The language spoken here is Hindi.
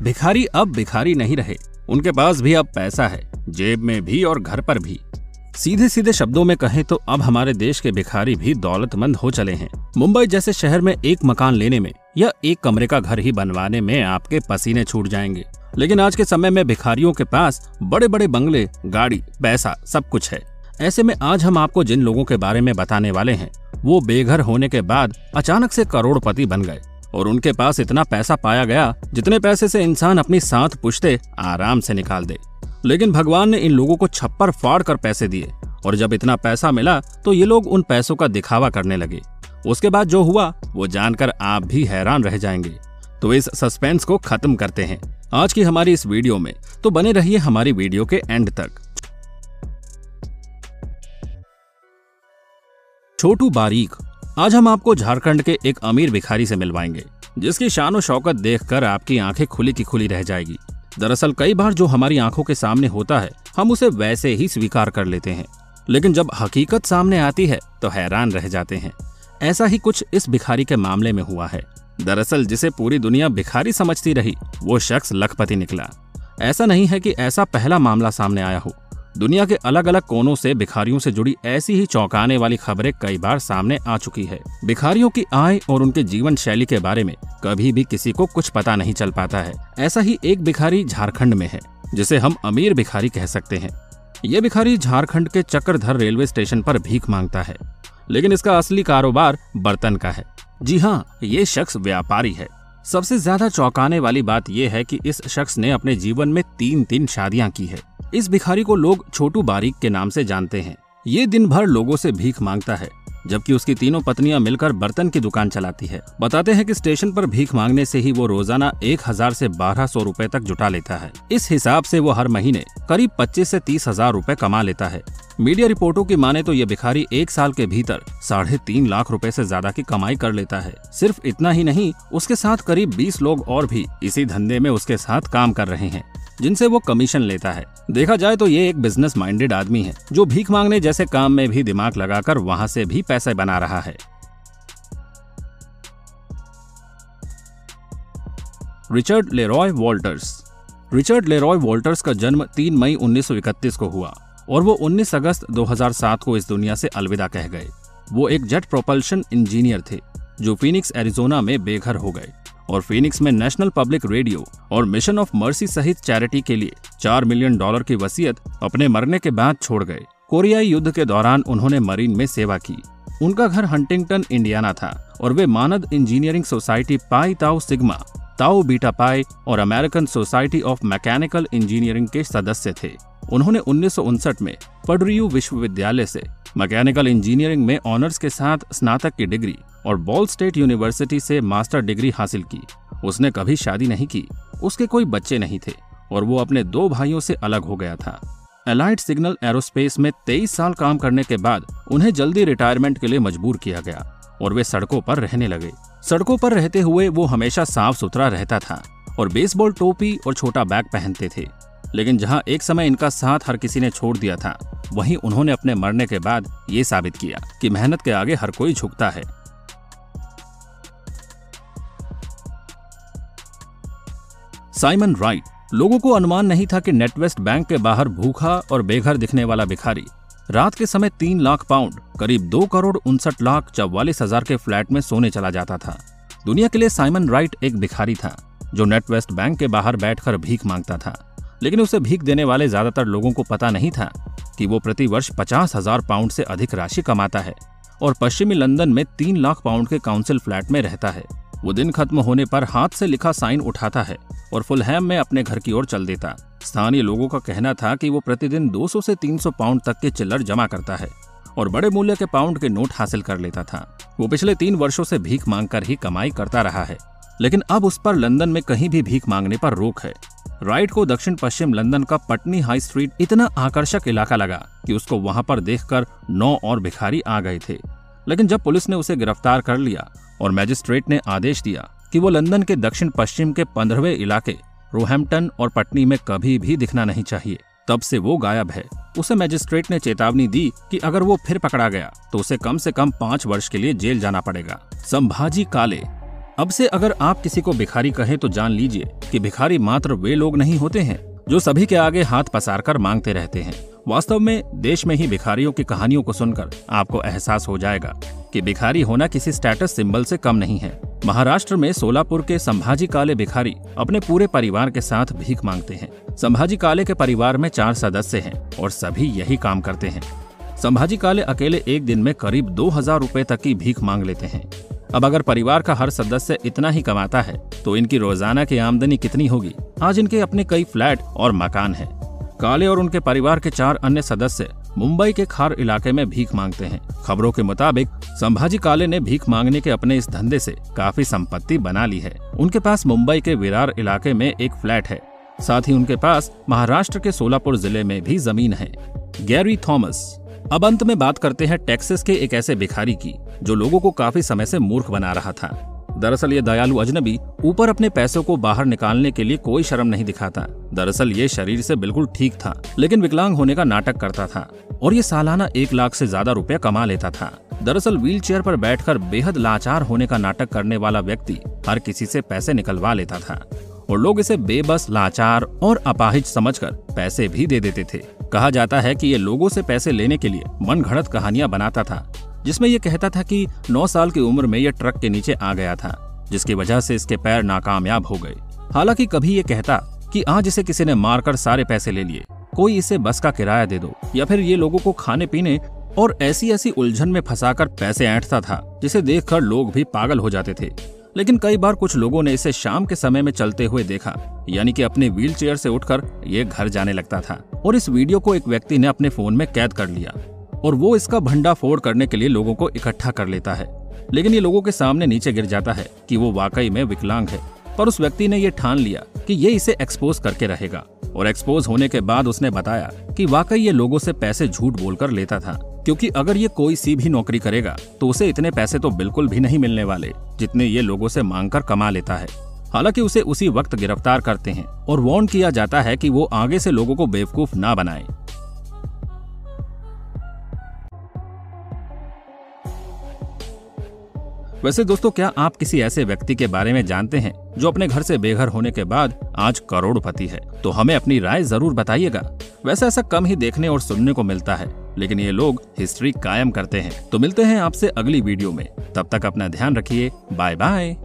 भिखारी अब भिखारी नहीं रहे, उनके पास भी अब पैसा है, जेब में भी और घर पर भी। सीधे सीधे शब्दों में कहें तो अब हमारे देश के भिखारी भी दौलतमंद हो चले हैं। मुंबई जैसे शहर में एक मकान लेने में या एक कमरे का घर ही बनवाने में आपके पसीने छूट जाएंगे। लेकिन आज के समय में भिखारियों के पास बड़े बड़े बंगले, गाड़ी, पैसा सब कुछ है। ऐसे में आज हम आपको जिन लोगों के बारे में बताने वाले हैं वो बेघर होने के बाद अचानक से करोड़पति बन गए और उनके पास इतना पैसा पाया गया जितने पैसे से इंसान अपनी 7 पुश्तें आराम से निकाल दे। लेकिन भगवान ने इन लोगों को छप्पर फाड़ कर पैसे दिए और जब इतना पैसा मिला तो ये लोग उन पैसों का दिखावा करने लगे। उसके बाद जो हुआ वो जानकर आप भी हैरान रह जाएंगे। तो इस सस्पेंस को खत्म करते हैं आज की हमारी इस वीडियो में, तो बने रहिए हमारी वीडियो के एंड तक। छोटू बारीक। आज हम आपको झारखंड के एक अमीर भिखारी से मिलवाएंगे जिसकी शान और शौकत देखकर आपकी आंखें खुली की खुली रह जाएगी। दरअसल कई बार जो हमारी आंखों के सामने होता है हम उसे वैसे ही स्वीकार कर लेते हैं, लेकिन जब हकीकत सामने आती है तो हैरान रह जाते हैं। ऐसा ही कुछ इस भिखारी के मामले में हुआ है। दरअसल जिसे पूरी दुनिया भिखारी समझती रही वो शख्स लखपति निकला। ऐसा नहीं है कि ऐसा पहला मामला सामने आया हो। दुनिया के अलग अलग कोनों से भिखारियों से जुड़ी ऐसी ही चौंकाने वाली खबरें कई बार सामने आ चुकी है। भिखारियों की आय और उनके जीवन शैली के बारे में कभी भी किसी को कुछ पता नहीं चल पाता है। ऐसा ही एक भिखारी झारखंड में है जिसे हम अमीर भिखारी कह सकते हैं। ये भिखारी झारखंड के चक्रधर रेलवे स्टेशन पर भीख मांगता है, लेकिन इसका असली कारोबार बर्तन का है। जी हाँ, ये शख्स व्यापारी है। सबसे ज्यादा चौंकाने वाली बात यह है कि इस शख्स ने अपने जीवन में 3 शादियां की है। इस भिखारी को लोग छोटू बारीक के नाम से जानते हैं। ये दिन भर लोगों से भीख मांगता है, जबकि उसकी 3 पत्नियां मिलकर बर्तन की दुकान चलाती है। बताते हैं कि स्टेशन पर भीख मांगने से ही वो रोजाना 1000 से 1200 रुपए तक जुटा लेता है। इस हिसाब से वो हर महीने करीब 25 से 30 हजार रुपए कमा लेता है। मीडिया रिपोर्टों की माने तो ये भिखारी 1 साल के भीतर 3.5 लाख रुपए से ज्यादा की कमाई कर लेता है। सिर्फ इतना ही नहीं, उसके साथ करीब 20 लोग और भी इसी धंधे में उसके साथ काम कर रहे हैं, जिनसे वो कमीशन लेता है। देखा जाए तो ये एक बिजनेस माइंडेड आदमी है जो भीख मांगने जैसे काम में भी दिमाग लगाकर वहां से भी पैसे बना रहा है। Richard Leroy Walter's. Richard Leroy Walter's का जन्म 3 मई 1931 को हुआ और वो 19 अगस्त 2007 को इस दुनिया से अलविदा कह गए। वो एक जेट प्रोपल्शन इंजीनियर थे जो फीनिक्स एरिजोना में बेघर हो गए और फीनिक्स में नेशनल पब्लिक रेडियो और मिशन ऑफ मर्सी सहित चैरिटी के लिए $4 मिलियन की वसीयत अपने मरने के बाद छोड़ गए। कोरियाई युद्ध के दौरान उन्होंने मरीन में सेवा की। उनका घर हंटिंगटन, इंडियाना था और वे मानद इंजीनियरिंग सोसाइटी पाई ताउ सिग्मा, ताउ बीटा पाई और American society of mechanical engineering के सदस्य थे। उन्होंने 1959 में पर्ड्यू विश्वविद्यालय से मैकेनिकल इंजीनियरिंग में ऑनर्स के साथ स्नातक की डिग्री और बॉल स्टेट यूनिवर्सिटी से मास्टर डिग्री हासिल की। उसने कभी शादी नहीं की, उसके कोई बच्चे नहीं थे और वो अपने 2 भाइयों से अलग हो गया था। एलाइड सिग्नल एरोस्पेस में 23 साल काम करने के बाद उन्हें जल्दी रिटायरमेंट के लिए मजबूर किया गया और वे सड़कों पर रहने लगे। सड़कों पर रहते हुए वो हमेशा साफ सुथरा रहता था और बेसबॉल टोपी और छोटा बैग पहनते थे। लेकिन जहां एक समय इनका साथ हर किसी ने छोड़ दिया था, वहीं उन्होंने अपने मरने के बाद ये साबित किया कि मेहनत के आगे हर कोई झुकता है। Simon right. लोगों को अनुमान नहीं था कि नेटवेस्ट बैंक के बाहर भूखा और बेघर दिखने वाला भिखारी रात के समय 3 लाख पाउंड करीब 2,59,44,00,000 के फ्लैट में सोने चला जाता था। दुनिया के लिए साइमन राइट एक भिखारी था जो नेटवेस्ट बैंक के बाहर बैठकर भीख मांगता था, लेकिन उसे भीख देने वाले ज्यादातर लोगों को पता नहीं था कि वो प्रति वर्ष 50,000 पाउंड से अधिक राशि कमाता है और पश्चिमी लंदन में 3 लाख पाउंड के काउंसिल फ्लैट में रहता है। वो दिन खत्म होने पर हाथ से लिखा साइन उठाता है और फुलहैम में अपने घर की ओर चल देता। स्थानीय लोगों का कहना था कि वो प्रतिदिन 200 से 300 पाउंड तक के चिल्लर जमा करता है और बड़े मूल्य के पाउंड के नोट हासिल कर लेता था। वो पिछले 3 वर्षों से भीख मांगकर ही कमाई करता रहा है, लेकिन अब उस पर लंदन में कहीं भी भीख मांगने पर रोक है। राइट को दक्षिण पश्चिम लंदन का पटनी हाई स्ट्रीट इतना आकर्षक इलाका लगा कि उसको वहां पर देखकर 9 और भिखारी आ गए थे। लेकिन जब पुलिस ने उसे गिरफ्तार कर लिया और मैजिस्ट्रेट ने आदेश दिया कि वो लंदन के दक्षिण पश्चिम के 15वें इलाके रोहैम्पटन और पटनी में कभी भी दिखना नहीं चाहिए, तब से वो गायब है। उसे मजिस्ट्रेट ने चेतावनी दी कि अगर वो फिर पकड़ा गया तो उसे कम से कम 5 वर्ष के लिए जेल जाना पड़ेगा। संभाजी काले। अब से अगर आप किसी को भिखारी कहें तो जान लीजिए कि भिखारी मात्र वे लोग नहीं होते हैं जो सभी के आगे हाथ पसार कर मांगते रहते हैं। वास्तव में देश में ही भिखारियों की कहानियों को सुनकर आपको एहसास हो जाएगा कि भिखारी होना किसी स्टेटस सिंबल से कम नहीं है। महाराष्ट्र में सोलापुर के संभाजी काले भिखारी अपने पूरे परिवार के साथ भीख मांगते हैं। संभाजी काले के परिवार में 4 सदस्य हैं और सभी यही काम करते हैं। संभाजी काले अकेले एक दिन में करीब 2000 रुपए तक की भीख मांग लेते हैं। अब अगर परिवार का हर सदस्य इतना ही कमाता है तो इनकी रोजाना की आमदनी कितनी होगी। आज इनके अपने कई फ्लैट और मकान हैं। काले और उनके परिवार के 4 अन्य सदस्य मुंबई के खार इलाके में भीख मांगते हैं। खबरों के मुताबिक संभाजी काले ने भीख मांगने के अपने इस धंधे से काफी संपत्ति बना ली है। उनके पास मुंबई के विरार इलाके में एक फ्लैट है। साथ ही उनके पास महाराष्ट्र के सोलापुर जिले में भी जमीन है। Gary Thomas. अब अंत में बात करते हैं टेक्सास के एक ऐसे भिखारी की जो लोगों को काफी समय से मूर्ख बना रहा था। दरअसल ये दयालु अजनबी ऊपर अपने पैसों को बाहर निकालने के लिए कोई शर्म नहीं दिखाता। दरअसल ये शरीर से बिल्कुल ठीक था लेकिन विकलांग होने का नाटक करता था और ये सालाना 1 लाख से ज्यादा रुपए कमा लेता था। दरअसल व्हील चेयर पर बैठकर बेहद लाचार होने का नाटक करने वाला व्यक्ति हर किसी से पैसे निकलवा लेता था और लोग इसे बेबस, लाचार और अपाहिज समझकर पैसे भी दे देते थे। कहा जाता है कि ये लोगों से पैसे लेने के लिए मनगढ़ंत कहानियां बनाता था जिसमें ये कहता था कि 9 साल की उम्र में ये ट्रक के नीचे आ गया था जिसकी वजह से इसके पैर नाकामयाब हो गए। हालांकि कभी ये कहता कि आज इसे किसी ने मारकर सारे पैसे ले लिए, कोई इसे बस का किराया दे दो, या फिर ये लोगों को खाने पीने और ऐसी उलझन में फंसाकर पैसे ऐंठता था जिसे देखकर लोग भी पागल हो जाते थे। लेकिन कई बार कुछ लोगों ने इसे शाम के समय में चलते हुए देखा, यानी कि अपने व्हील चेयर से उठकर ये घर जाने लगता था और इस वीडियो को एक व्यक्ति ने अपने फोन में कैद कर लिया और वो इसका भंडाफोड़ करने के लिए लोगों को इकट्ठा कर लेता है। लेकिन ये लोगों के सामने नीचे गिर जाता है कि वो वाकई में विकलांग है। पर उस व्यक्ति ने ये ठान लिया कि ये इसे एक्सपोज करके रहेगा और एक्सपोज होने के बाद उसने बताया कि वाकई ये लोगों से पैसे झूठ बोलकर लेता था, क्योंकि अगर ये कोई सी भी नौकरी करेगा तो उसे इतने पैसे तो बिल्कुल भी नहीं मिलने वाले जितने ये लोगों से मांगकर कमा लेता है। हालांकि उसे उसी वक्त गिरफ्तार करते हैं और वार्न किया जाता है कि वो आगे से लोगों को बेवकूफ ना बनाए। वैसे दोस्तों, क्या आप किसी ऐसे व्यक्ति के बारे में जानते हैं जो अपने घर से बेघर होने के बाद आज करोड़पति है? तो हमें अपनी राय जरूर बताइएगा। वैसे ऐसा कम ही देखने और सुनने को मिलता है, लेकिन ये लोग हिस्ट्री कायम करते हैं। तो मिलते हैं आपसे अगली वीडियो में, तब तक अपना ध्यान रखिए। Bye bye.